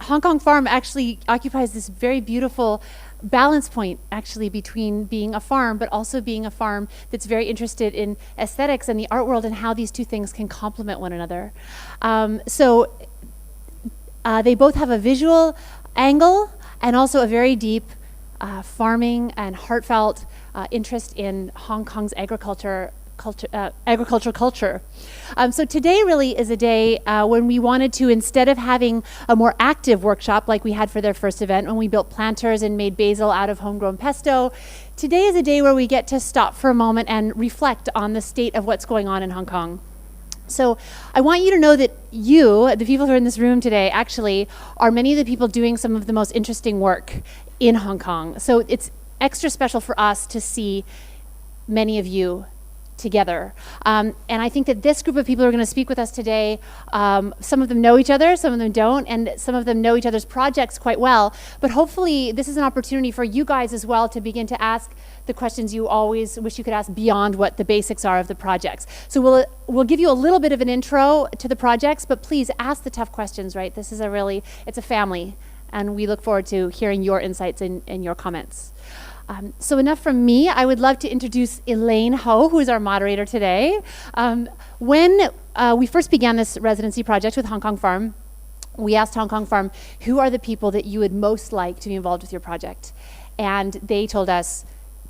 Hong Kong Farm actually occupies this very beautiful balance point actually between being a farm but also being a farm that's very interested in aesthetics and the art world and how these two things can complement one another. They both have a visual angle and also a very deep farming and heartfelt interest in Hong Kong's agricultural culture. So today really is a day when we wanted to, instead of having a more active workshop like we had for their first event when we built planters and made basil out of homegrown pesto, today is a day where we get to stop for a moment and reflect on the state of what's going on in Hong Kong. So I want you to know that you, the people who are in this room today, actually are many of the people doing some of the most interesting work in Hong Kong. So it's extra special for us to see many of you together. And I think that this group of people who are going to speak with us today, some of them know each other, some of them don't, and some of them know each other's projects quite well. But hopefully this is an opportunity for you guys as well to begin to ask the questions you always wish you could ask beyond what the basics are of the projects. So we'll give you a little bit of an intro to the projects, but please ask the tough questions, right? This is it's a family, and we look forward to hearing your insights and your comments. So enough from me. I would love to introduce Elaine Ho, who is our moderator today. When we first began this residency project with Hong Kong Farm, we asked Hong Kong Farm, who are the people that you would most like to be involved with your project? And they told us,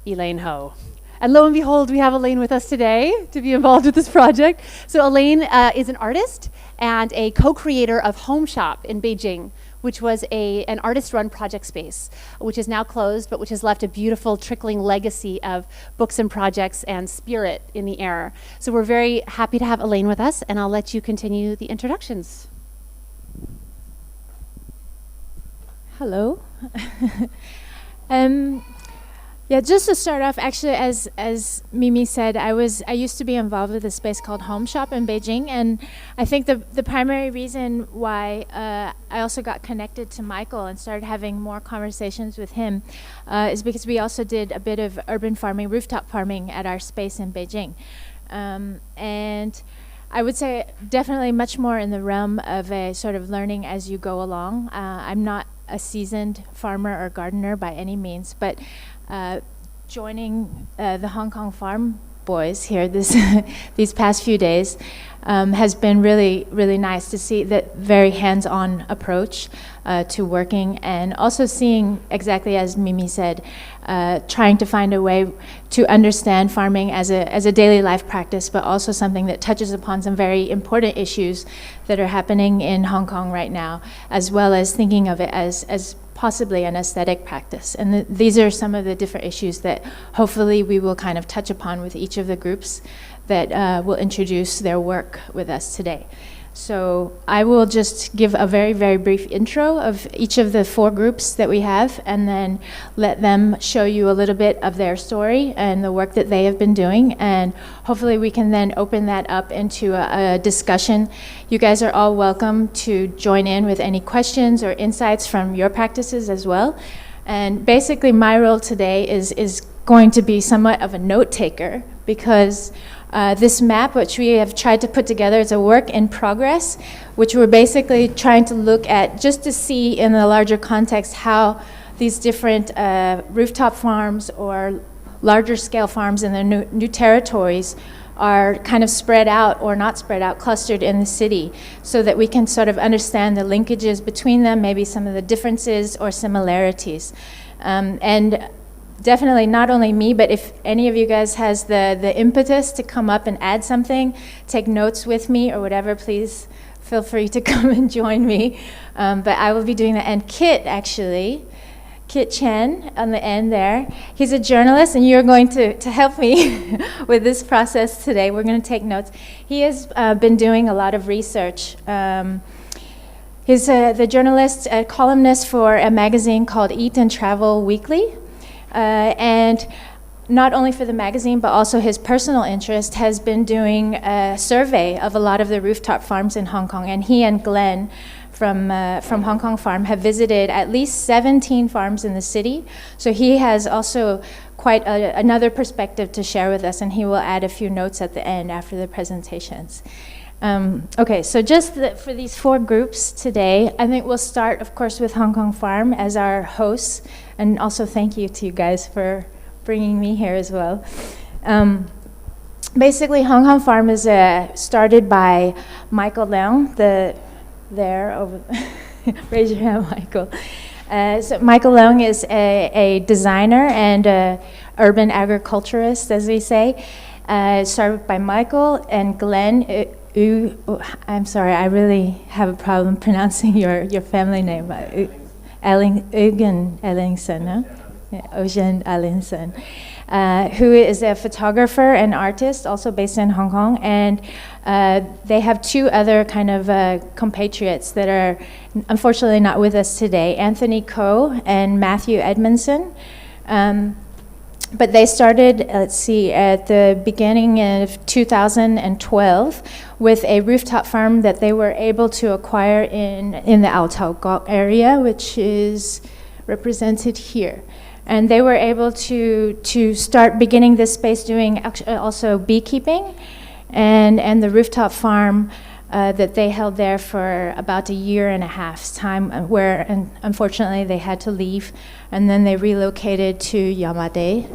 Elaine Ho. And lo and behold, we have Elaine with us today to be involved with this project. So Elaine is an artist and a co-creator of Home Shop in Beijing, which was an artist-run project space, which is now closed, but which has left a beautiful trickling legacy of books and projects and spirit in the air. So we're very happy to have Elaine with us, and I'll let you continue the introductions. Hello. Yeah, just to start off, actually, as Mimi said, I used to be involved with a space called Home Shop in Beijing, and I think the primary reason why I also got connected to Michael and started having more conversations with him is because we also did a bit of urban farming, rooftop farming at our space in Beijing. And I would say definitely much more in the realm of a sort of learning as you go along. I'm not a seasoned farmer or gardener by any means, but joining the Hong Kong Farm boys here these past few days has been really, really nice to see that very hands-on approach to working, and also seeing, exactly as Mimi said, trying to find a way to understand farming as a daily life practice, but also something that touches upon some very important issues that are happening in Hong Kong right now, as well as thinking of it as possibly an aesthetic practice. And these are some of the different issues that hopefully we will kind of touch upon with each of the groups that will introduce their work with us today. So I will just give a very, very brief intro of each of the 4 groups that we have, and then let them show you a little bit of their story and the work that they have been doing, and hopefully we can then open that up into a discussion. You guys are all welcome to join in with any questions or insights from your practices as well. And basically my role today is going to be somewhat of a note taker, because this map, which we have tried to put together, is a work in progress, which we're basically trying to look at just to see in the larger context how these different rooftop farms or larger scale farms in the new territories are kind of spread out or not spread out, clustered in the city, so that we can sort of understand the linkages between them, maybe some of the differences or similarities. And definitely not only me, but if any of you guys has the impetus to come up and add something, take notes with me or whatever, please feel free to come and join me. But I will be doing that. And Kit, actually, Kit Chen on the end there, he's a journalist, and you're going to help me with this process today. We're going to take notes. He has been doing a lot of research. He's the journalist, a columnist for a magazine called Eat and Travel Weekly. And not only for the magazine, but also his personal interest has been doing a survey of a lot of the rooftop farms in Hong Kong. And he and Glenn from Hong Kong Farm have visited at least 17 farms in the city. So he has also quite another perspective to share with us, and he will add a few notes at the end after the presentations. Okay, so just for these 4 groups today, I think we'll start, of course, with Hong Kong Farm as our hosts, and also thank you to you guys for bringing me here as well. Basically, Hong Kong Farm is started by Michael Leung, raise your hand, Michael. So Michael Leung is a designer and urban agriculturist, as we say. Started by Michael and Glenn. I'm sorry, I really have a problem pronouncing your family name. Eugen Ellingsen, no? Yeah, Eugen Ellingsen, who is a photographer and artist, also based in Hong Kong. And they have 2 other kind of compatriots that are unfortunately not with us today, Anthony Ko and Matthew Edmondson. But they started, let's see, at the beginning of 2012 with a rooftop farm that they were able to acquire in the Ao Tau Gok area, which is represented here. And they were able to start beginning this space doing also beekeeping and the rooftop farm that they held there for about a year and a half's time, where unfortunately they had to leave, and then they relocated to Yamade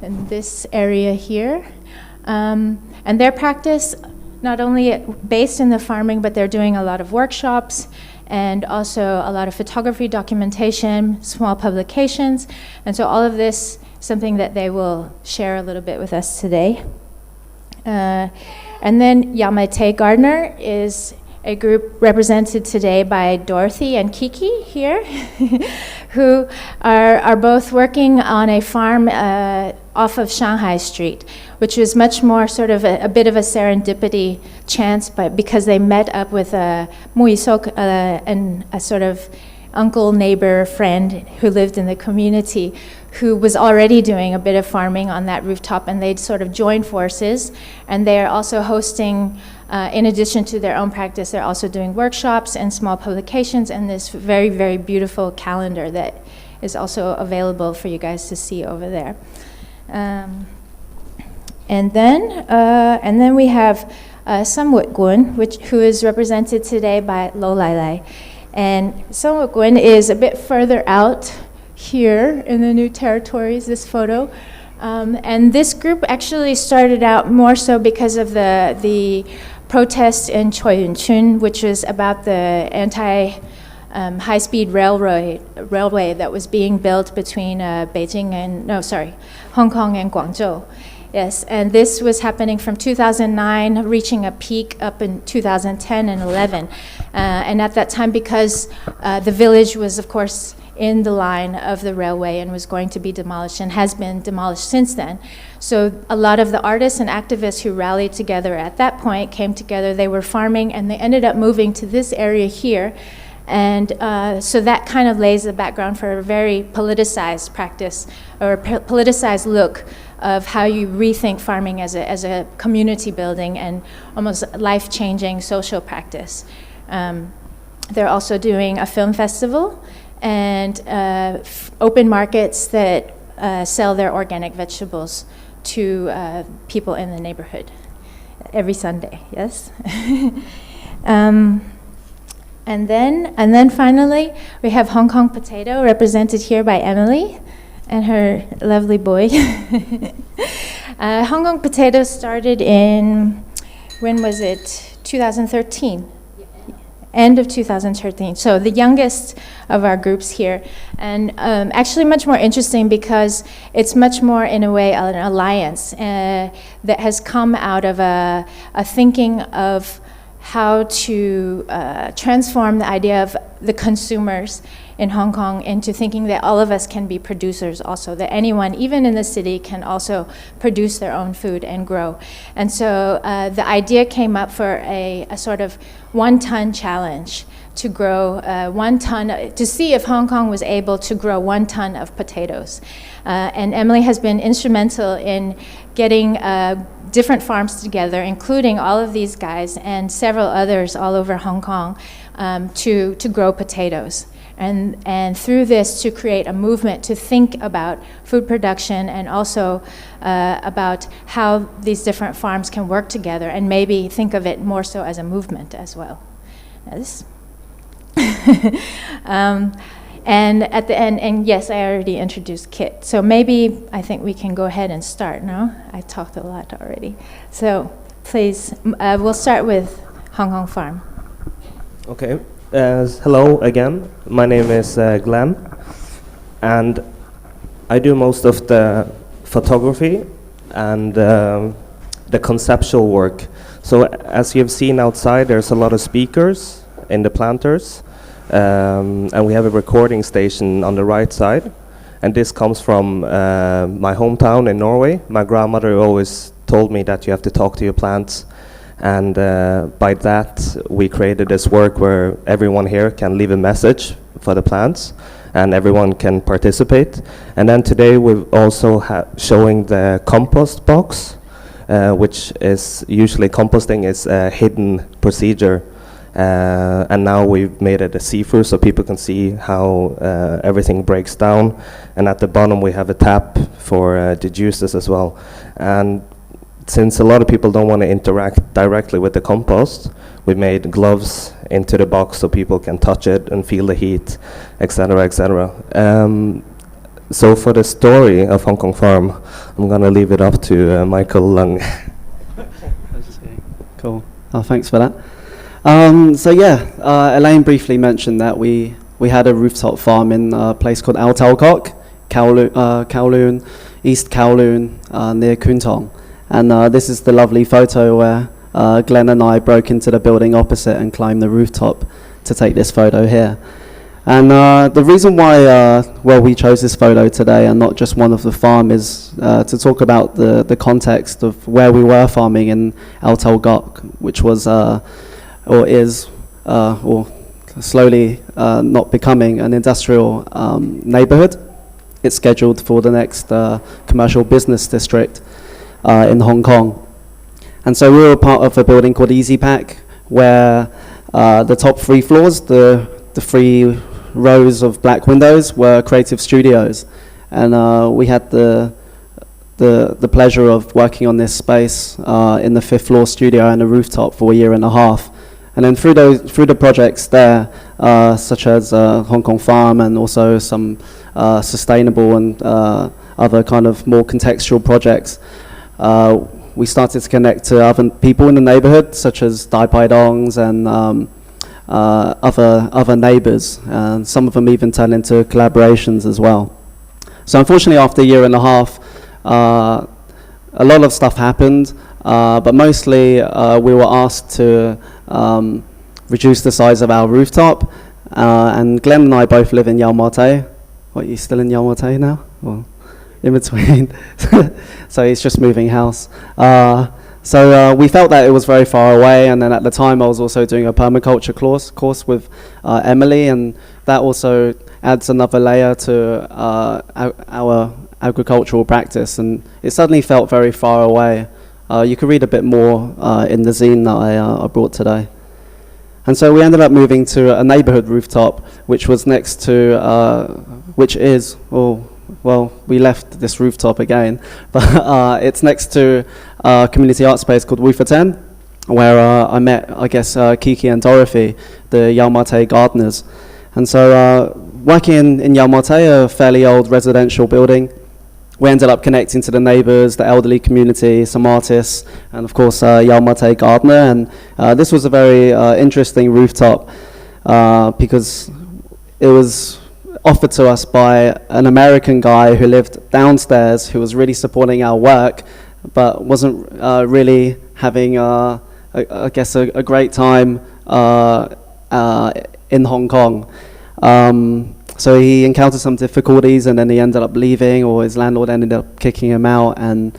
in this area here. And their practice, not only based in the farming, but they're doing a lot of workshops and also a lot of photography documentation, small publications. And so all of this, something that they will share a little bit with us today. And then Yamate Gardener is a group represented today by Dorothy and Kiki here, who are both working on a farm off of Shanghai Street, which was much more sort of a bit of a serendipity chance, but because they met up with Mu Isok, and a sort of uncle, neighbor, friend who lived in the community, who was already doing a bit of farming on that rooftop, and they'd sort of joined forces. And they are also hosting, in addition to their own practice, they're also doing workshops and small publications, and this very, very beautiful calendar that is also available for you guys to see over there. And then we have Samwut Gun, who is represented today by Lo Lai Lai. And Samwut Gun is a bit further out here in the New Territories, this photo. And this group actually started out more so because of the protest in Choi Yun Chun, which is about the high-speed railway that was being built between Hong Kong and Guangzhou. Yes, and this was happening from 2009, reaching a peak up in 2010 and 11. And at that time, because the village was, of course, in the line of the railway and was going to be demolished and has been demolished since then. So a lot of the artists and activists who rallied together at that point came together. They were farming, and they ended up moving to this area here. And so that kind of lays the background for a very politicized practice, or politicized look of how you rethink farming as a community building and almost life-changing social practice. They're also doing a film festival and open markets that sell their organic vegetables to people in the neighborhood every Sunday, yes? And then finally, we have Hong Kong Potato, represented here by Emily and her lovely boy. Hong Kong Potato started in, when was it? 2013. End of 2013. So the youngest of our groups here. And actually much more interesting because it's much more, in a way, an alliance that has come out of a thinking of how to transform the idea of the consumers in Hong Kong into thinking that all of us can be producers also, that anyone, even in the city, can also produce their own food and grow. And so the idea came up for a sort of 1-ton challenge to grow 1 ton, to see if Hong Kong was able to grow 1 ton of potatoes. And Emily has been instrumental in getting different farms together, including all of these guys and several others all over Hong Kong, to grow potatoes. and through this to create a movement to think about food production and also about how these different farms can work together and maybe think of it more so as a movement as well. Now this. And at the end, and yes, I already introduced Kit. So maybe I think we can go ahead and start, no? I talked a lot already. So please, we'll start with Hong Kong Farm. Okay. Hello again. My name is Glenn, and I do most of the photography and the conceptual work. So as you've seen outside, there's a lot of speakers in the planters. And we have a recording station on the right side, and this comes from my hometown in Norway. My grandmother always told me that you have to talk to your plants, and by that we created this work where everyone here can leave a message for the plants and everyone can participate. And then today we're also showing the compost box, which is usually composting is a hidden procedure. And now we've made it a see-through so people can see how everything breaks down. And at the bottom we have a tap for the juices as well. And since a lot of people don't want to interact directly with the compost, we made gloves into the box so people can touch it and feel the heat, etc., etc. So for the story of Hong Kong Farm, I'm going to leave it up to Michael Lung. Cool. Oh, thanks for that. Elaine briefly mentioned that we had a rooftop farm in a place called Ao Tau Kok, Kowloon, East Kowloon, near Kwun Tong. And this is the lovely photo where Glenn and I broke into the building opposite and climbed the rooftop to take this photo here. And the reason why we chose this photo today and not just one of the farm is to talk about the context of where we were farming in Ao Tau Kok, which was or is, or slowly not becoming an industrial neighborhood. It's scheduled for the next commercial business district in Hong Kong. And so we were part of a building called Easy Pack, where the top 3 floors, the 3 rows of black windows were creative studios. And we had the pleasure of working on this space in the 5th floor studio and a rooftop for a year and a half. And then through the projects there, such as Hong Kong Farm and also some sustainable and other kind of more contextual projects, we started to connect to other people in the neighborhood, such as Dai Pai Dongs and other neighbors. And some of them even turned into collaborations as well. So unfortunately, after a year and a half, a lot of stuff happened, but mostly we were asked to reduce the size of our rooftop, and Glenn and I both live in Yau Ma Tei. What, you still in Yau Ma Tei now? Well, in between. So he's just moving house. So we felt that it was very far away, and then at the time I was also doing a permaculture course with Emily, and that also adds another layer to our agricultural practice, and it suddenly felt very far away. You could read a bit more in the zine that I brought today. And so we ended up moving to a neighborhood rooftop, which was next to, we left this rooftop again, but it's next to a community art space called Wu Ten, where I met, Kiki and Dorothy, the Yau Ma Tei gardeners. And so working in Yau Ma Tei, a fairly old residential building, we ended up connecting to the neighbors, the elderly community, some artists, and of course Yau Ma Tei gardener. And this was a very interesting rooftop because it was offered to us by an American guy who lived downstairs, who was really supporting our work, but wasn't really having, a great time in Hong Kong. So he encountered some difficulties, and then he ended up leaving, or his landlord ended up kicking him out, and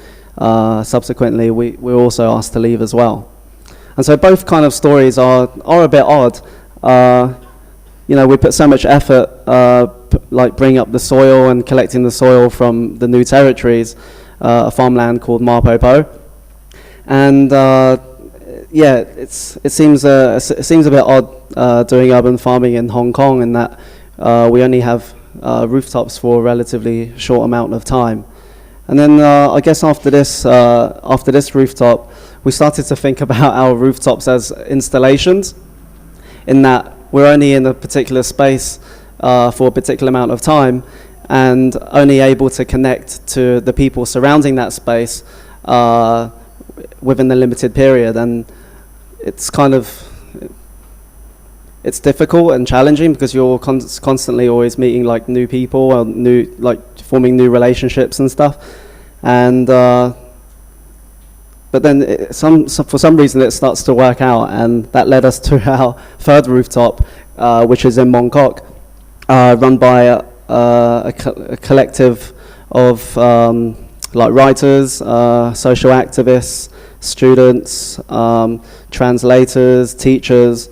subsequently we were also asked to leave as well. And so both kind of stories are a bit odd. We put so much effort, like bringing up the soil and collecting the soil from the new territories, a farmland called Ma Po Po. And it seems a bit odd doing urban farming in Hong Kong, in that we only have rooftops for a relatively short amount of time. And then I guess after this rooftop, we started to think about our rooftops as installations, in that we're only in a particular space for a particular amount of time, and only able to connect to the people surrounding that space within the limited period. And it's kind of, it's difficult and challenging because you're constantly always meeting like new people or forming new relationships and stuff. And but then for some reason it starts to work out, and that led us to our third rooftop, which is in Mongkok, run by a collective of like writers, social activists, students, translators, teachers.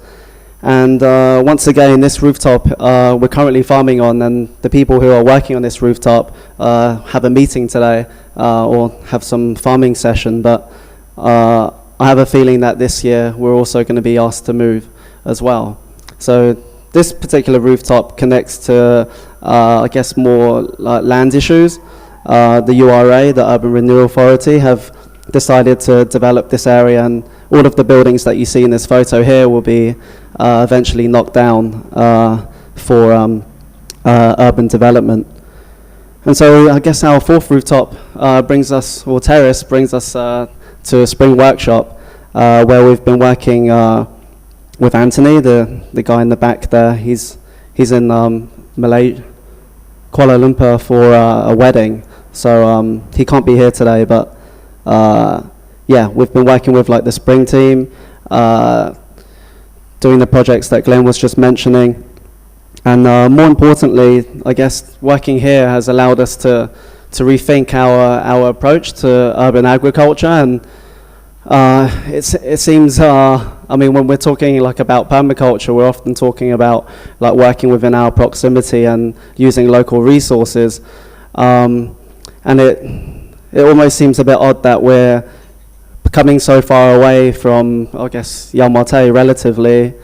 And once again, this rooftop we're currently farming on, and the people who are working on this rooftop have a meeting today or have some farming session. But I have a feeling that this year we're also going to be asked to move as well. So this particular rooftop connects to, I guess, more like land issues. The URA, the Urban Renewal Authority, have decided to develop this area, and all of the buildings that you see in this photo here will be eventually knocked down for urban development. And so I guess our fourth rooftop terrace brings us to Spring Workshop, where we've been working with Anthony, the guy in the back there. He's in Kuala Lumpur for a wedding, so he can't be here today, but yeah, we've been working with like the Spring team, doing the projects that Glenn was just mentioning. And more importantly, I guess working here has allowed us to rethink our approach to urban agriculture. And it seems, I mean, when we're talking like about permaculture, we're often talking about like working within our proximity and using local resources. And it almost seems a bit odd that we're coming so far away from, I guess, Yau Ma Tei relatively.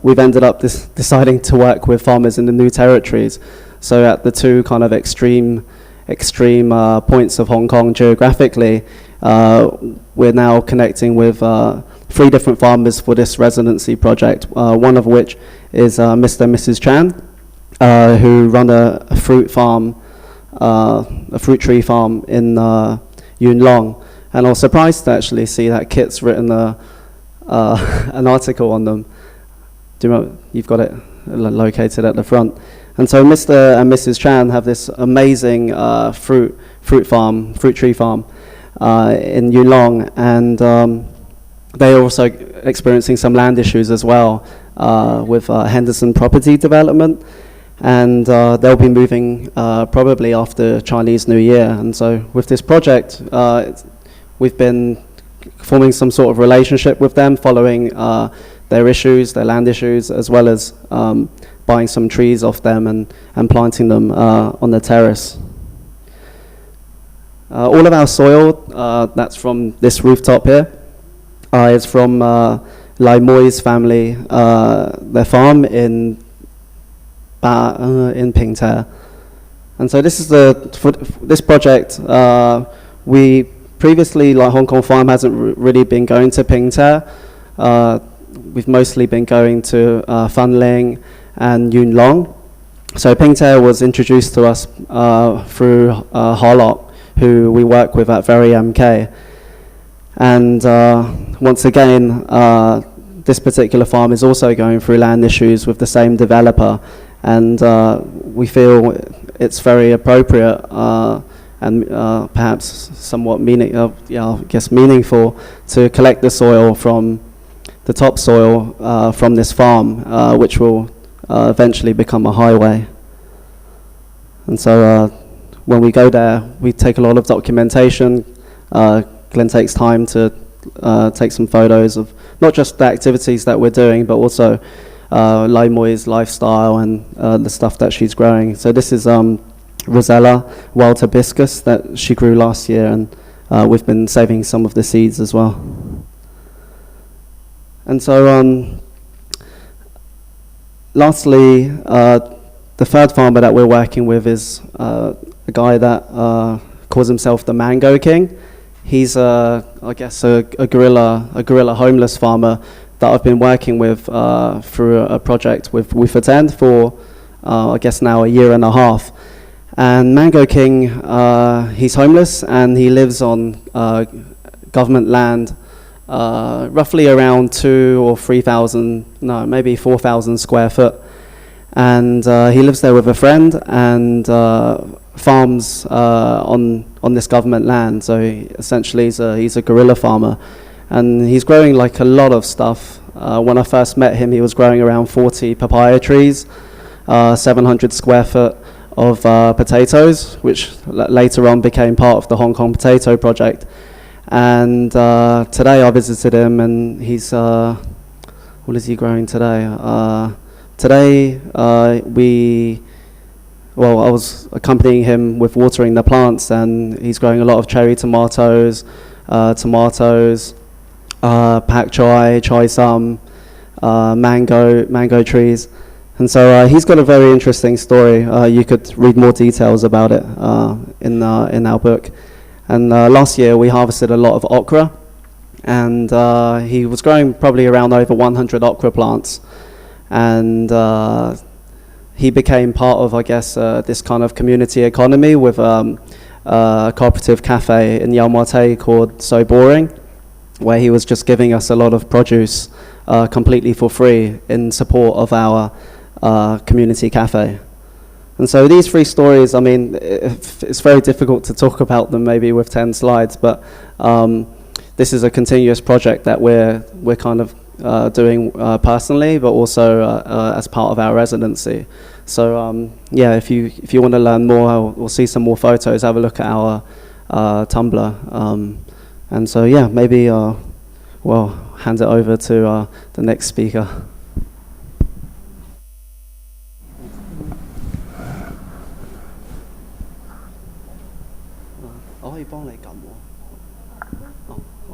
We've ended up deciding to work with farmers in the New Territories. So at the two kind of extreme points of Hong Kong geographically, we're now connecting with 3 different farmers for this residency project, one of which is Mr. and Mrs. Chan, who run a fruit farm, a fruit tree farm in Yuen Long. And I was surprised to actually see that Kit's written an article on them. Do you remember? You've got it located at the front. And so Mr. and Mrs. Chan have this amazing fruit tree farm in Yuen Long, and they are also experiencing some land issues as well with Henderson property development. And they'll be moving probably after Chinese New Year. And so with this project, we've been forming some sort of relationship with them, following their issues, their land issues, as well as buying some trees off them and planting them on the terrace. All of our soil that's from this rooftop here is from Lai Moi's family, their farm in Ping Ta. And so this is for this project. We previously, like Hong Kong Farm, hasn't really been going to Ping Ta. We've mostly been going to Fanling and Yuen Long. So Ping Ta was introduced to us through Harlock, who we work with at Very MK. And once again, this particular farm is also going through land issues with the same developer. And we feel it's very appropriate and perhaps somewhat meaningful to collect the soil from the topsoil from this farm, which will eventually become a highway. And so when we go there, we take a lot of documentation. Glenn takes time to take some photos of not just the activities that we're doing, but also Lai Moi's lifestyle and the stuff that she's growing. So this is Rosella wild hibiscus that she grew last year, and we've been saving some of the seeds as well. And so lastly, the third farmer that we're working with is a guy that calls himself the Mango King. He's, I guess, a guerrilla homeless farmer that I've been working with through a project with WeForTend for, I guess now, a year and a half. And Mango King, he's homeless and he lives on government land, roughly around 2,000 or 3,000, no, maybe 4,000 square foot. And he lives there with a friend and farms on this government land. So essentially he's a guerrilla farmer. And he's growing like a lot of stuff. When I first met him, he was growing around 40 papaya trees, 700 square foot of potatoes, which later on became part of the Hong Kong Potato Project. And today I visited him and he's, what is he growing today? Today I was accompanying him with watering the plants, and he's growing a lot of cherry tomatoes, pak choi, choy sum, mango trees. And so he's got a very interesting story. You could read more details about it in our book. And last year we harvested a lot of okra, and he was growing probably around over 100 okra plants. And he became part of, I guess, this kind of community economy with a cooperative cafe in Yau Ma Tei called So Boring, where he was just giving us a lot of produce completely for free in support of our community cafe. And so these three stories, I mean, it's very difficult to talk about them maybe with 10 slides, but this is a continuous project that we're kind of doing personally, but also as part of our residency. So yeah, if you want to learn more or see some more photos, have a look at our Tumblr. And so yeah, maybe we'll hand it over to the next speaker. 我可以幫你撳喎。哦，好。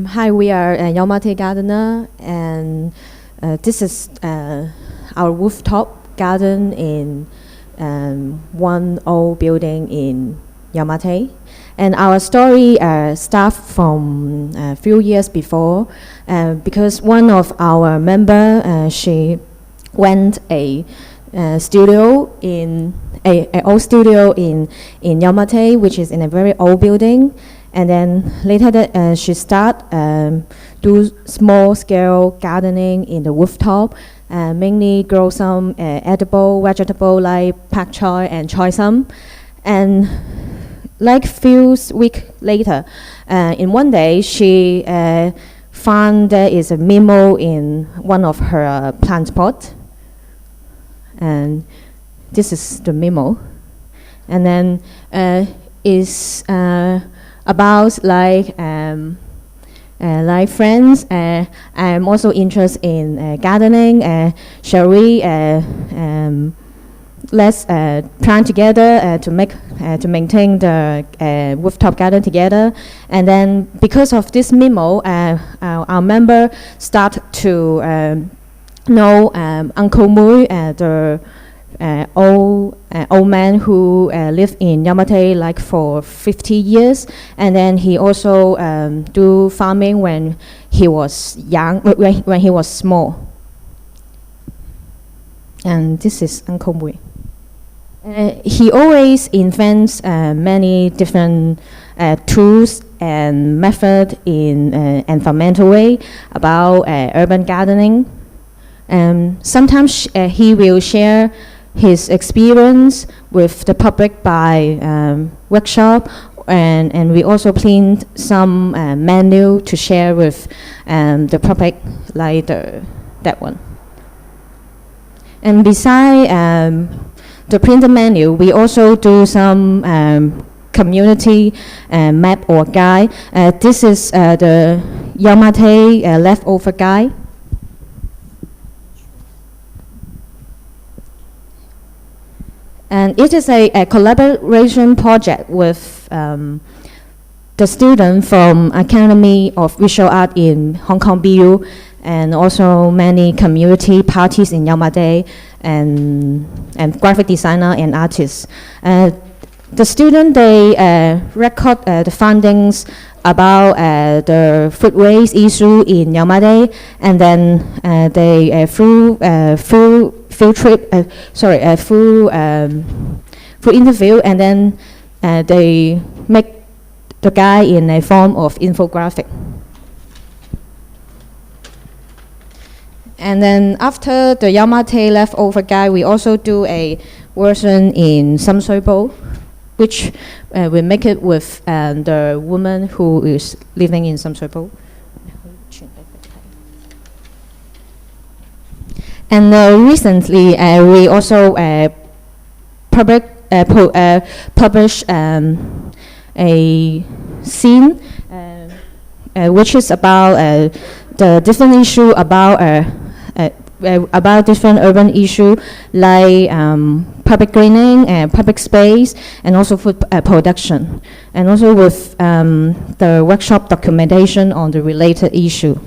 Hi, we are Yau Ma Tei Gardener, and this is our rooftop garden in one old building in Yau Ma Tei. And our story starts from a few years before, because one of our member, she went a studio in a old studio in Yau Ma Tei, which is in a very old building. And then later that she start do small scale gardening in the rooftop, mainly grow some edible vegetable like pak choi and choy sum. And like few weeks later, in one day she found there is a memo in one of her plant pot, and this is the memo. And then is about like friends. I'm also interested in gardening. Shall we let's plan together to maintain the rooftop garden together. And then because of this memo, our member start to know Uncle Mui, the old man who lived in Yau Ma Tei like for 50 years, and then he also do farming when he was young, when he was small. And this is Uncle Mui. He always invents many different tools and method in environmental way about urban gardening. Sometimes he will share his experience with the public by workshop, and we also planned some menu to share with the public, like that one. And beside the printed menu, we also do some community map or guide. This is the Yau Ma Tei leftover guide. And it is a collaboration project with the student from Academy of Visual Art in Hong Kong BU, and also many community parties in Yau Ma Tei, and graphic designer and artists. The student, they record the findings about the food waste issue in Yau Ma Tei, and then they through interview, and then they make the guide in a form of infographic. And then after the Yau Ma Tei leftover guide, we also do a version in Sam Shui Po, which we make it with the woman who is living in Sam Shui Po. And recently, we also published a scene which is about the different issue about different urban issue, like public greening, public space, and also food production, and also with the workshop documentation on the related issue.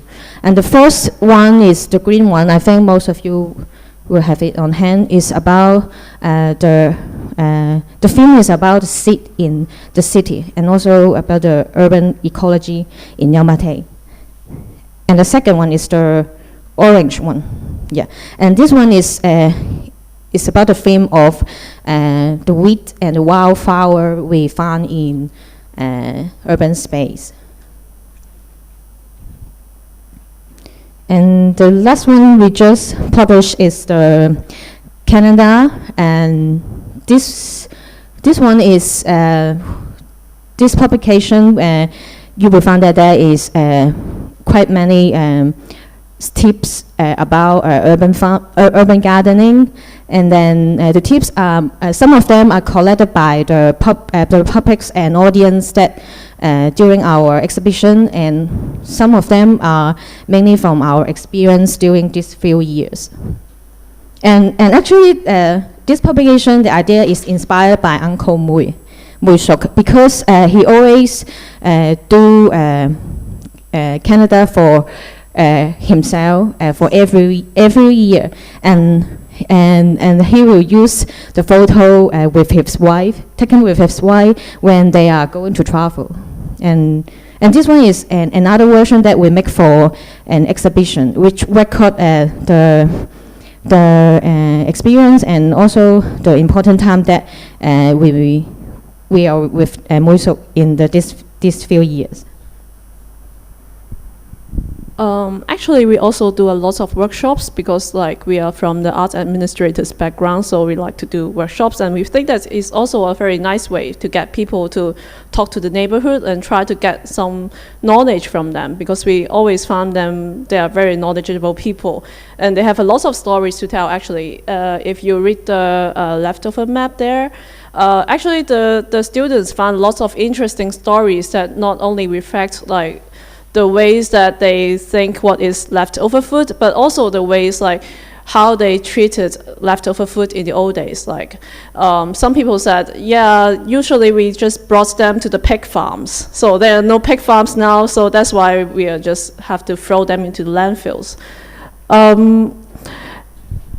And the first one is the green one. I think most of you will have it on hand. Is about the film is about the seed in the city, and also about the urban ecology in Yau Ma Tei. And the second one is the orange one. Yeah, and this one is about the theme of the wheat and the wildflower we found in urban space. And the last one we just published is the Canada, and this one is this publication. You will find that there is quite many tips about urban gardening, and then the tips some of them are collected by the publics and audience that during our exhibition, and some of them are mainly from our experience during these few years. And actually this publication, the idea is inspired by Uncle Mui Sok, because he always do Canada for himself for every year, and he will use the photo taken with his wife when they are going to travel, and this one is another version that we make for an exhibition, which record the experience and also the important time that we are with Mui Sok in these few years. Actually, we also do a lot of workshops, because like we are from the art administrators background, so we like to do workshops, and we think that is also a very nice way to get people to talk to the neighborhood and try to get some knowledge from them, because we always found them, they are very knowledgeable people, and they have a lot of stories to tell. Actually, if you read the leftover map there, actually the students found lots of interesting stories that not only reflect like the ways that they think what is leftover food, but also the ways like how they treated leftover food in the old days. Like some people said, yeah, usually we just brought them to the pig farms. So there are no pig farms now, so that's why we just have to throw them into the landfills.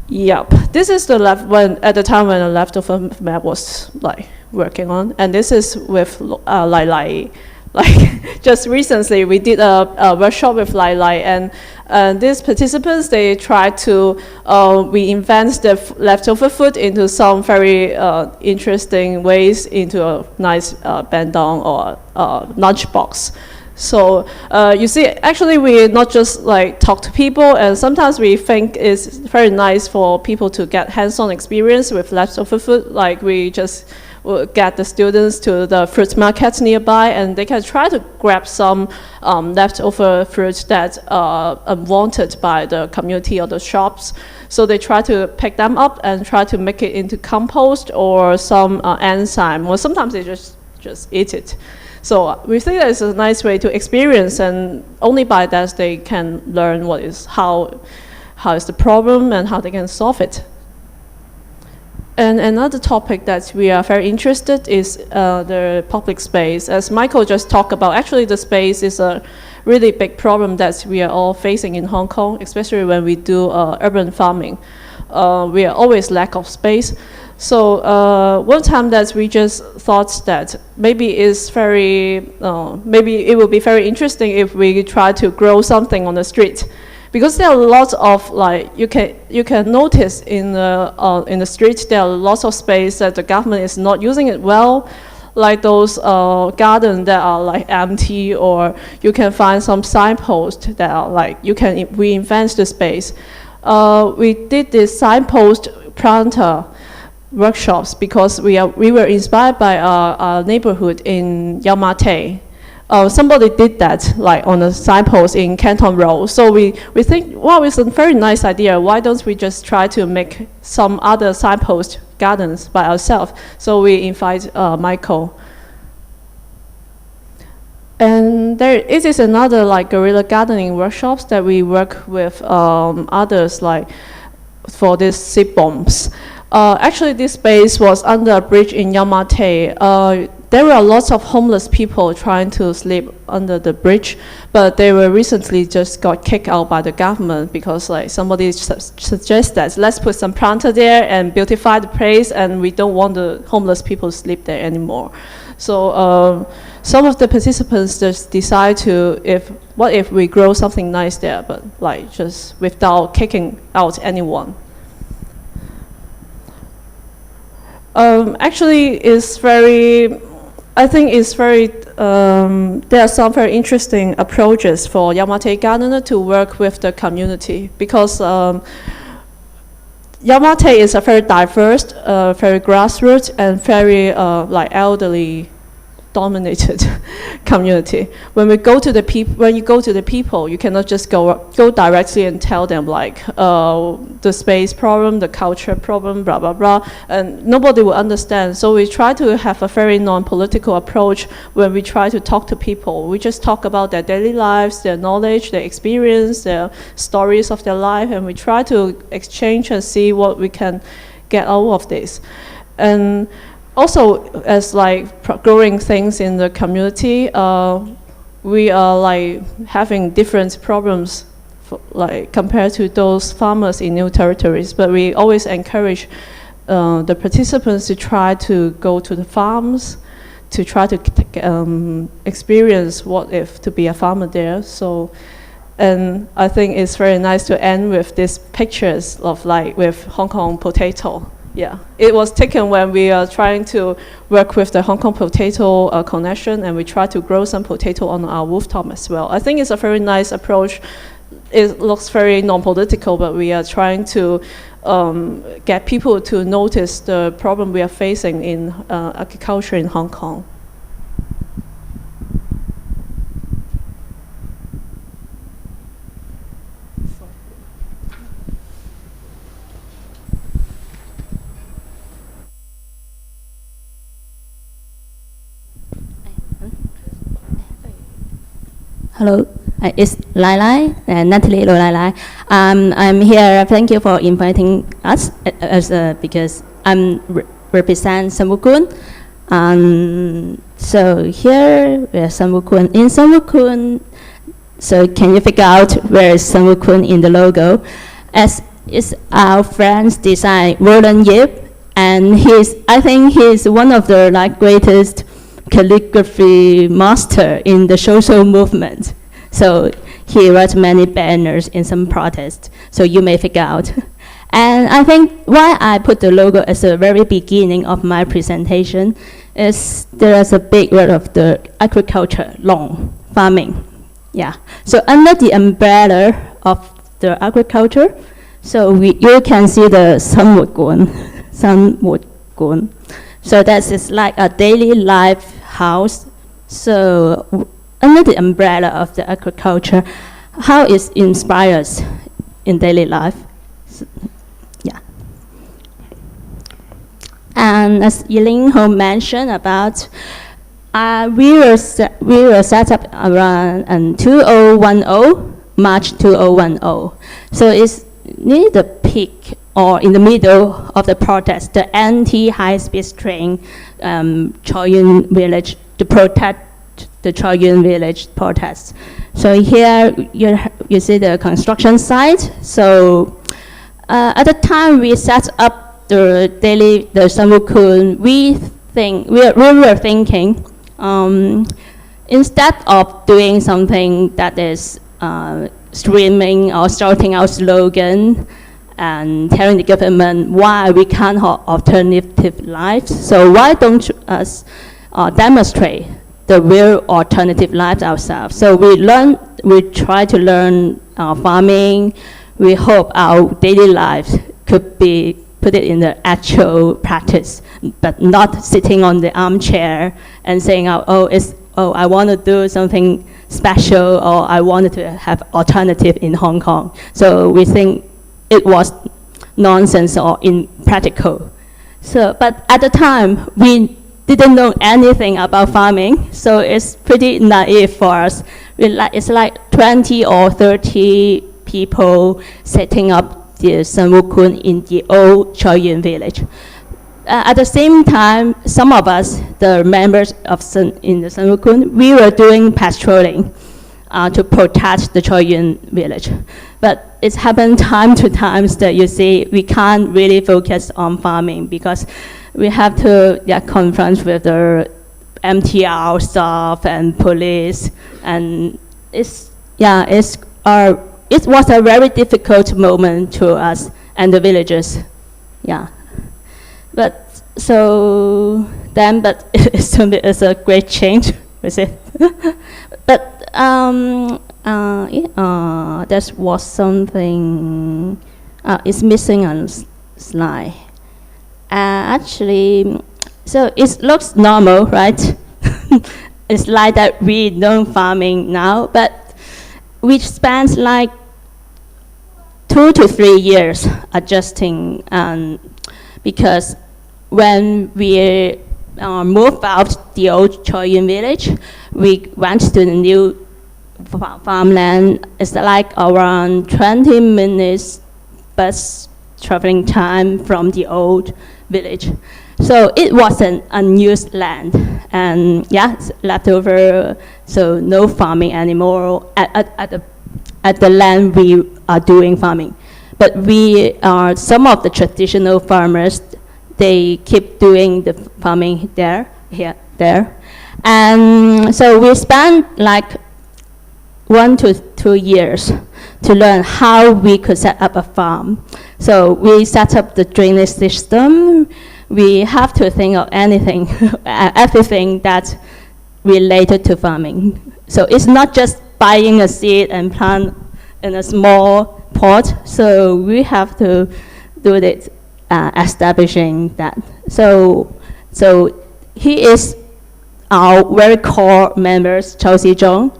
Yep, this is the at the time when the leftover map was like working on, and this is with Lai Lai. Like just recently, we did a workshop with Lai Lai, and these participants, they tried to reinvent the leftover food into some very interesting ways into a nice bandong or lunchbox. So you see, actually, we not just like talk to people, and sometimes we think it's very nice for people to get hands-on experience with leftover food. Like we just will get the students to the fruit market nearby, and they can try to grab some leftover fruit that are unwanted by the community or the shops. So they try to pick them up and try to make it into compost or some enzyme, or sometimes they just eat it. So we think that it's a nice way to experience, and only by that they can learn how is the problem and how they can solve it. And another topic that we are very interested is the public space. As Michael just talked about, actually the space is a really big problem that we are all facing in Hong Kong, especially when we do urban farming. We are always lack of space. So one time that we just thought that maybe maybe it would be very interesting if we try to grow something on the street. Because there are lots of you can notice in the street there are lots of space that the government is not using it well, like those gardens that are like empty, or you can find some signposts that are like you can reinvent the space. We did this signpost planter workshops because we were inspired by our neighborhood in Yau Ma Tei. Somebody did that, like on a signpost in Canton Road. So we think, wow, it's a very nice idea. Why don't we just try to make some other signpost gardens by ourselves? So we invite Michael. And it is another like guerrilla gardening workshops that we work with others, like for these seed bombs. Actually, this space was under a bridge in Yau Ma Tei. There were lots of homeless people trying to sleep under the bridge, but they were recently just got kicked out by the government because like somebody suggested that let's put some planter there and beautify the place, and we don't want the homeless people to sleep there anymore. So some of the participants just decide to, what if we grow something nice there, but like just without kicking out anyone. Actually, I think it's very, there are some very interesting approaches for Yau Ma Tei Gardener to work with the community, because Yau Ma Tei is a very diverse, very grassroots, and very like elderly dominated community. When you go to the people, you cannot just go directly and tell them like the space problem, the culture problem, blah blah blah, and nobody will understand. So we try to have a very non-political approach when we try to talk to people. We just talk about their daily lives, their knowledge, their experience, their stories of their life, and we try to exchange and see what we can get out of this. And also, as like growing things in the community, we are like having different problems like compared to those farmers in new territories. But we always encourage the participants to try to go to the farms, to try to experience what if to be a farmer there. So, and I think it's very nice to end with these pictures of like with Hong Kong potato. Yeah, it was taken when we are trying to work with the Hong Kong Potato Connection, and we try to grow some potato on our rooftop as well. I think it's a very nice approach. It looks very non-political, but we are trying to get people to notice the problem we are facing in agriculture in Hong Kong. Hello, it's Lai Lai, Natalie Lo Lai Lai. I'm here. Thank you for inviting us, because I'm represent Sun Woo Koon. So here we are Sun Woo Koon. In Sun Woo Koon, so can you figure out where is Sun Woo Koon in the logo? As is our friend's design, Roland Yip, and I think he's one of the greatest calligraphy master in the social movement. So he wrote many banners in some protests, so you may figure out. And I think why I put the logo at the very beginning of my presentation is there is a big word of the agriculture, long, farming. Yeah, so under the umbrella of the agriculture, so you can see the Sun Woo Koon. So that is like a daily life house. So under the umbrella of the agriculture, how it inspires in daily life. So, yeah. And as Eileen Ho mentioned about, we were set up around 2010, March 2010. So it's near the peak or in the middle of the protest, the anti-high-speed train Choyun village to protect the Choyun village protests. So here you see the construction site. So at the time we set up the Sanwukun, we were thinking instead of doing something that is streaming or shouting out slogan and telling the government why we can't have alternative lives. So why don't us demonstrate the real alternative lives ourselves? So we try to learn farming. We hope our daily lives could be put it in the actual practice, but not sitting on the armchair and saying, I want to do something special, or I wanted to have alternative in Hong Kong. So we think it was nonsense or impractical. So, but at the time, we didn't know anything about farming, so it's pretty naive for us. It's like 20 or 30 people setting up the Sanwukun in the old Choyun village. At the same time, some of us, the members of in the Sanwukun, we were doing patrolling to protect the Choyun village. But it's happened time to time that you see we can't really focus on farming because we have to confront with the MTR staff and police, and it was a very difficult moment to us and the villagers. Yeah. But so then, but it's a great change, is it? But that was something. It's missing on slide. Actually, so it looks normal, right? It's like that we know farming now, but we spent like 2 to 3 years adjusting, because when we moved out the old Choyun village, we went to the new farmland. It's like around 20 minutes bus traveling time from the old village. So it was an unused land, and it's left over, so no farming anymore at the land we are doing farming. But we are some of the traditional farmers. They keep doing the farming there. And so we spent like 1 to 2 years to learn how we could set up a farm. So we set up the drainage system. We have to think of anything, everything that's related to farming. So it's not just buying a seed and plant in a small pot. So we have to do it. Establishing that. So he is our very core members, Chow Si-jong,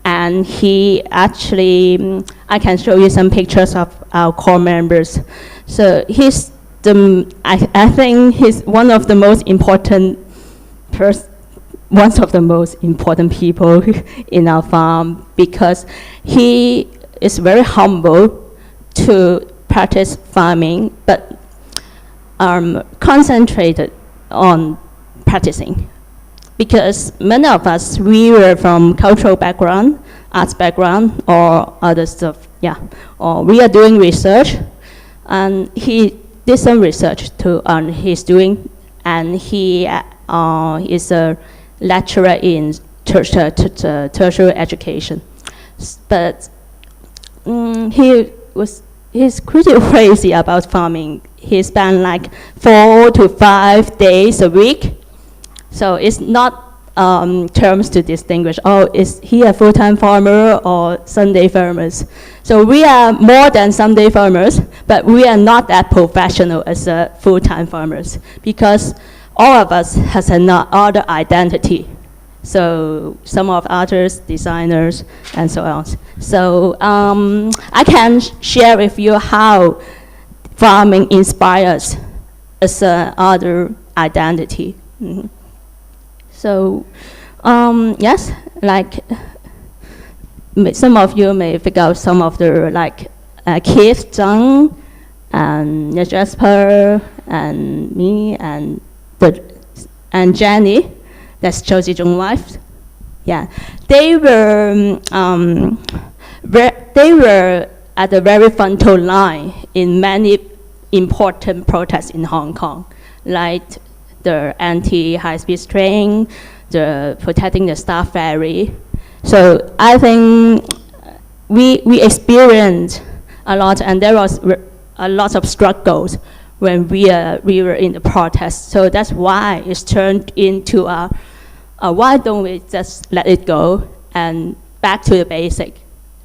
and he actually, I can show you some pictures of our core members. So he's I think he's one of the most important people in our farm, because he is very humble to practice farming, but concentrated on practicing, because many of us, we were from cultural background, arts background, or other stuff, or we are doing research, and he did some research too, and he's doing, and he is a lecturer in tertiary education, but he's pretty crazy about farming. He spent like 4 to 5 days a week. So it's not terms to distinguish, is he a full-time farmer or Sunday farmers? So we are more than Sunday farmers, but we are not that professional as full-time farmers, because all of us has another identity. So some of artists, designers, and so on. So I can share with you how farming inspires as other identity. Mm-hmm. So yes, like some of you may figure out some of the like Keith Zhang and Jasper and me and Jenny, that's Zhou Zijong wife. Yeah, they were at the very frontal line in many important protests in Hong Kong, like the anti-high-speed train, the protecting the Staff Ferry. So I think we experienced a lot, and there was a lot of struggles when we were in the protest. So that's why it's turned into why don't we just let it go and back to the basic.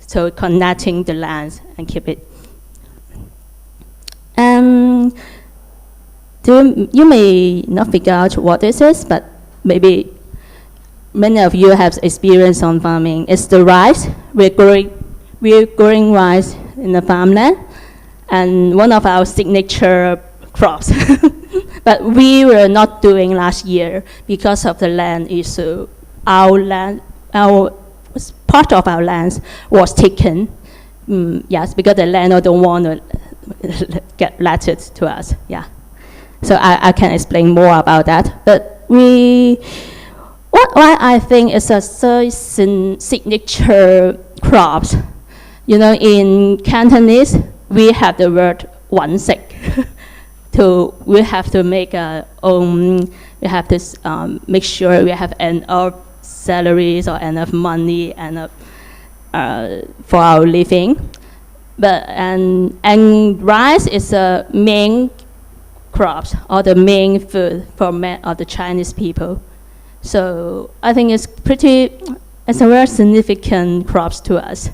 So connecting the lands and keep it. And you may not figure out what this is, but maybe many of you have experience on farming. It's the rice. We're growing rice in the farmland, and one of our signature crops. But we were not doing last year because of the land issue. Part of our lands was taken. Yes, because the landlord don't want to get letted to us. Yeah, so I can explain more about that. But what I think is a signature crops. You know, in Cantonese we have the word "wan sik." We have to make our own. We have to make sure we have enough salaries or enough money enough for our living. But and rice is a main crops or the main food for many of the Chinese people. So I think it's a very significant crops to us.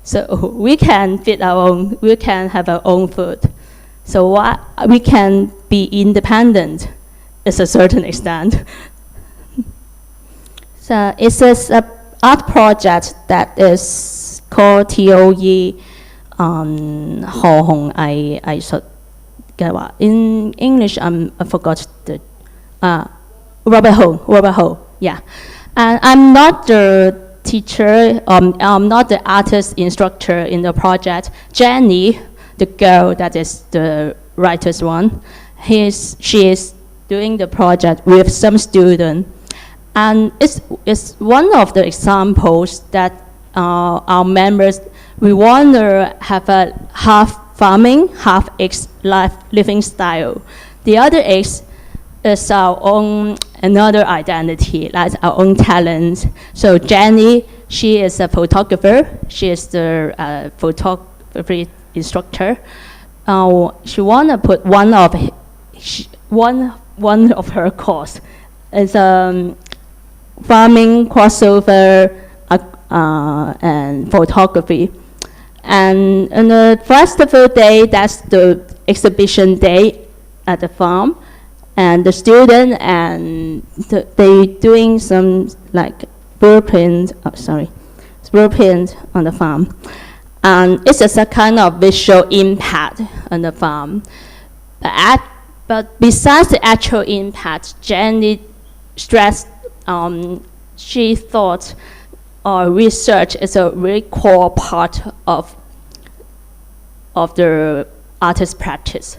So we can feed our own. We can have our own food. So we can be independent, to a certain extent. So it's an art project that is called TOE 何鴻毅藝術計劃. In English, I forgot the Robert Ho. Yeah, and I'm not the teacher. I'm not the artist instructor in the project. Jenny, the girl that is the writer's one, she is doing the project with some student, and it's one of the examples that our members, we want to have a half farming, half living style. The other is our own another identity, like our own talent. So Jenny, she is a photographer. She is the photography instructor. She wanna put one of her course is farming crossover and photography. And on the festival day, that's the exhibition day at the farm, and the student and they doing some like blueprint on the farm. And it's just a kind of visual impact on the farm. But besides the actual impact, Jenny stressed, she thought research is a very core part of the artist practice.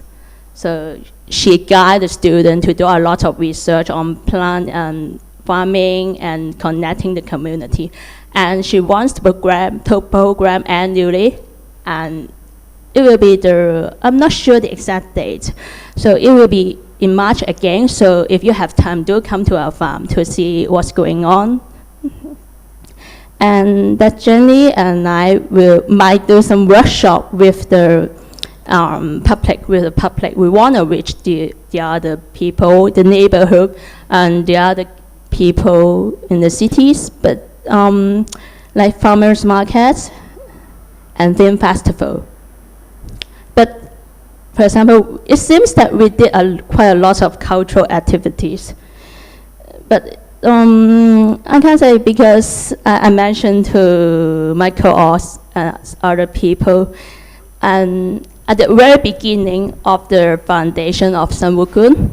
So she guided the student to do a lot of research on plant and farming and connecting the community. And she wants to program annually, and it will be I'm not sure the exact date. So it will be in March again. So if you have time, do come to our farm to see what's going on. And that Jenny and I might do some workshop with the public. We want to reach the other people, the neighborhood, and the other people in the cities, but like farmers markets and film festival. But for example, it seems that we did quite a lot of cultural activities. But I can't say because I mentioned to Michael or other people, and at the very beginning of the foundation of Sun Wukong,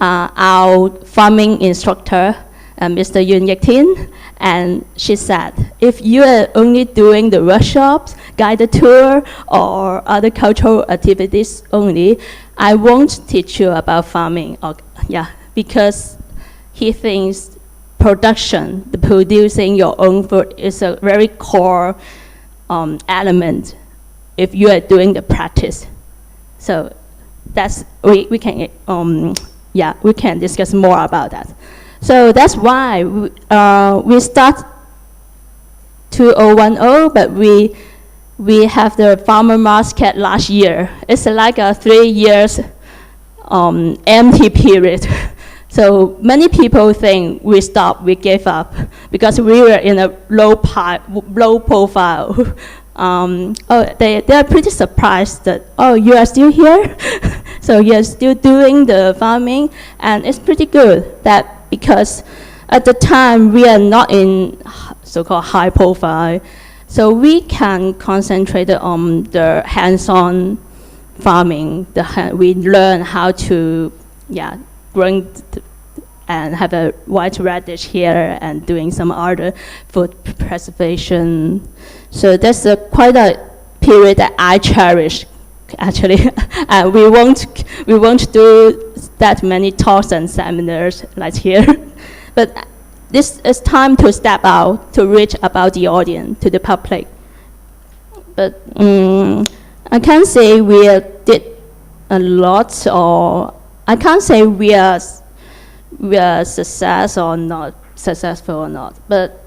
our farming instructor, Mr. Yun Yik Tin, and she said, if you are only doing the workshops, guided tour or other cultural activities only, I won't teach you about farming. Because he thinks production, the producing your own food, is a very core element if you are doing the practice. So that's we can we can discuss more about that. So that's why we start 2010, but we have the farmer market last year. It's like a 3 years empty period. So many people think we stopped, we gave up, because we were in a low profile. They are pretty surprised that, oh, you are still here? So you're still doing the farming, and it's pretty good that because at the time we are not in so-called high profile, so we can concentrate on the hands-on farming. We learn how to growing and have a white radish here and doing some other food preservation. So that's quite a period that I cherish, actually. And we won't do that many talks and seminars like here. But this is time to step out, to reach about the audience, to the public. But I can't say we did a lot, or I can't say we are successful or not. But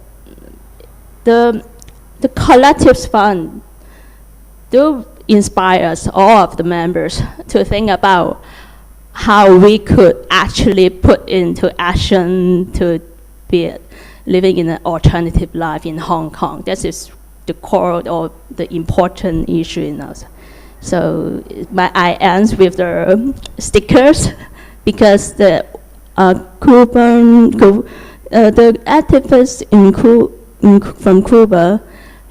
the collective fund do inspire us, all of the members, to think about how we could actually put into action to be living in an alternative life in Hong Kong. That is the core or the important issue in us. So I end with the stickers, because the activist from Cuba,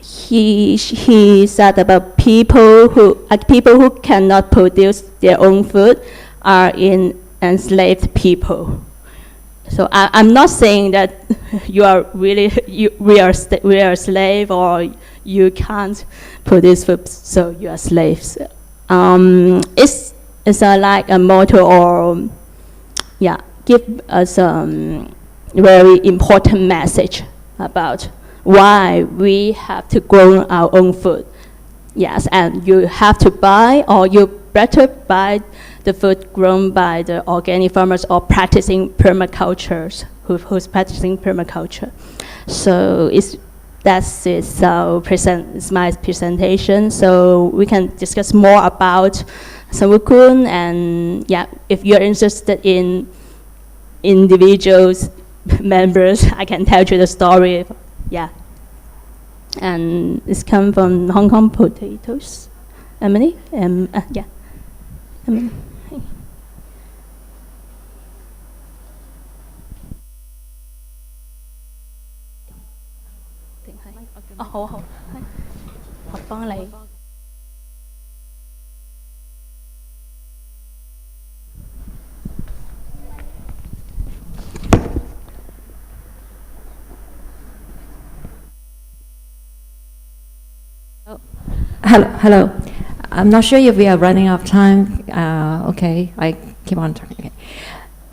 he said about people who cannot produce their own food are in enslaved people. So I'm not saying that you are really we are a slave, or you can't produce food, so you are slaves. It's like a motto, or give us a very important message about why we have to grow our own food. Yes, and you have to buy, or you better buy the food grown by the organic farmers or practicing permaculture, who's practicing permaculture. So it's my presentation. So we can discuss more about San Wu Kun, and if you're interested in individuals, members, I can tell you the story. And it's come from Hong Kong Potatoes. Emily? Emily. 好，我幫你。Hello. I'm not sure if we are running out of time. Okay, I keep on talking.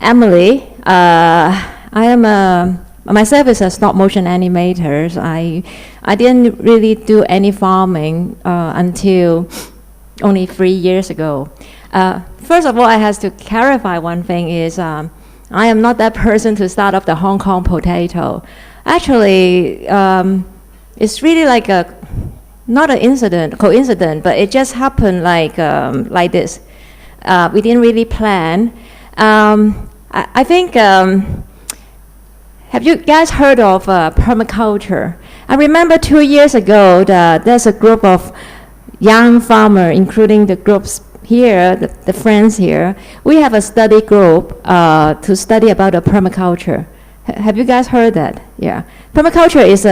Emily, myself is a stop motion animator. So I didn't really do any farming until only 3 years ago. First of all, I have to clarify one thing is I am not that person to start up the Hong Kong potato. Actually, it's really like not an coincidence, but it just happened like this. We didn't really plan. I think, have you guys heard of permaculture? I remember 2 years ago that there's a group of young farmers, including the groups here, the friends here. We have a study group to study about the permaculture. Have you guys heard that? Yeah, permaculture is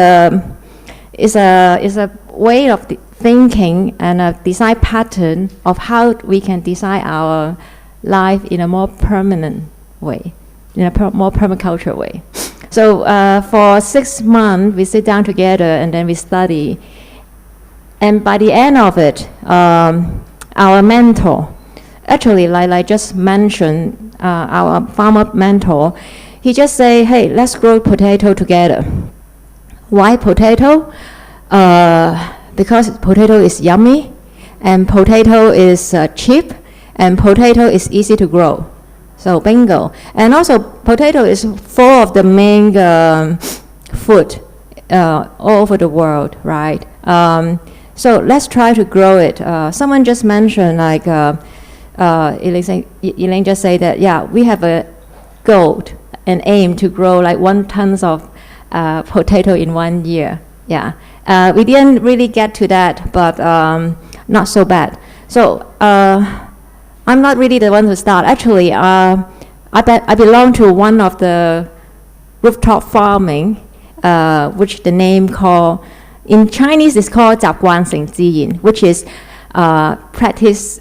a way of thinking and a design pattern of how we can design our life in a more permanent way, in a more permaculture way. So for 6 months, we sit down together and then we study. And by the end of it, our mentor, actually, like I just mentioned, our farmer mentor, he just say, hey, let's grow potato together. Why potato? Because potato is yummy, and potato is cheap, and potato is easy to grow. So bingo. And also potato is full of the main food all over the world, right? So let's try to grow it. Someone just mentioned, like Elaine just said that, yeah, we have a goal and aim to grow like 1 ton of potato in 1 year. Yeah, we didn't really get to that, but not so bad. So I'm not really the one to start. Actually, I belong to one of the rooftop farming, which the name called, in Chinese it's called 習慣成自然, which is practice,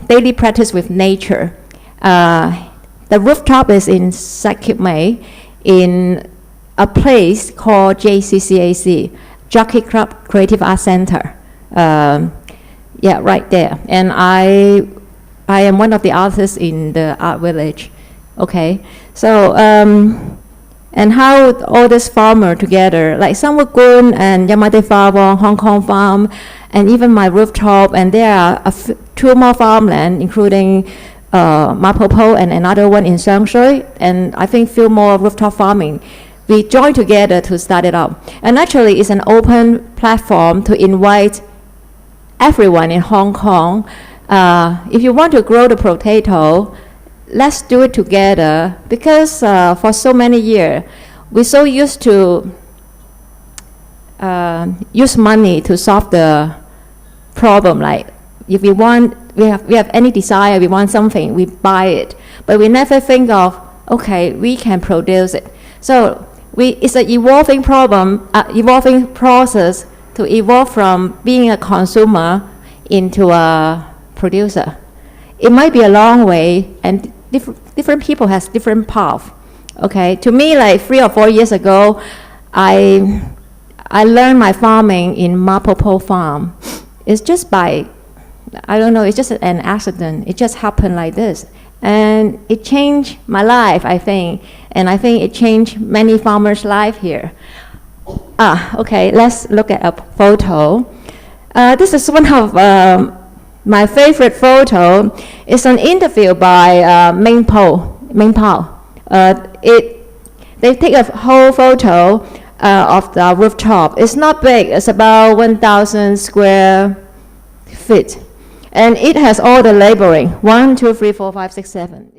daily practice with nature. The rooftop is in Sakip Mei, in a place called JCCAC, Jockey Club Creative Art Center. Yeah, right there. And I am one of the artists in the art village. Okay, so and how all this farmer together, like Samukun and Yamate Farm, Hong Kong Farm, and even my rooftop, and there are 2 more farmland, including Mapopo and another one in Sangshui, and I think few more rooftop farming. We joined together to start it up. And actually it's an open platform to invite everyone in Hong Kong. If you want to grow the potato, let's do it together, because for so many years, we're so used to use money to solve the problem. Like if we have any desire, we want something, we buy it. But we never think of, okay, we can produce it. So it's an evolving problem, evolving process to evolve from being a consumer into a producer. It might be a long way, and different people has different path. Okay, to me, like 3 or 4 years ago, I learned my farming in Mapopo farm. It's just by, I don't know, it's just an accident. It just happened like this. And it changed my life, I think. And I think it changed many farmers' life here. Okay, let's look at a photo. This is one of my favorite photo. It's an interview by Ming Pao. They take a whole photo of the rooftop. It's not big. It's about 1,000 square feet. And it has all the labeling, 1, 2, 3, 4, 5, 6, 7.